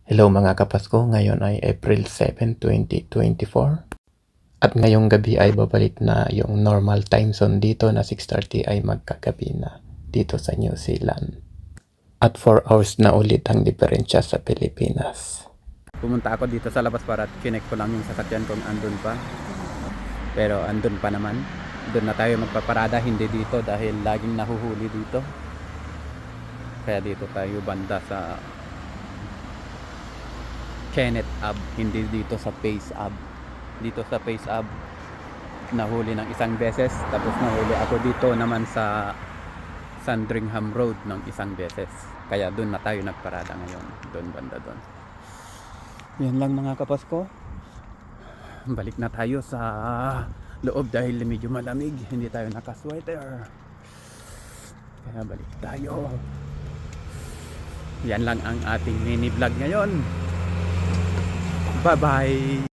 Hello mga kapasko, ngayon ay April 7, 2024. At ngayong gabi ay babalik na yung normal time zone dito na 6:30 ay magkagabi na dito sa New Zealand. At 4 hours na ulit ang diferensya sa Pilipinas. Pumunta ako dito sa labas para chinek ko lang yung sasakyan kung andun pa. Pero andun pa naman. Doon na tayo magpaparada, hindi dito dahil laging nahuhuli dito. Kaya dito tayo banda sa Kenneth Ave, hindi dito sa Pace Ave. Dito sa Pace Ave nahuli ng isang beses, tapos nahuli ako dito naman sa Sandringham Road ng isang beses. Kaya doon na tayo nagparada ngayon, doon banda doon. Yan lang mga kapasko. Balik na tayo sa loob dahil medyo malamig, hindi tayo naka-sweater. Kaya balik tayo. Yan lang ang ating mini vlog ngayon. Bye bye.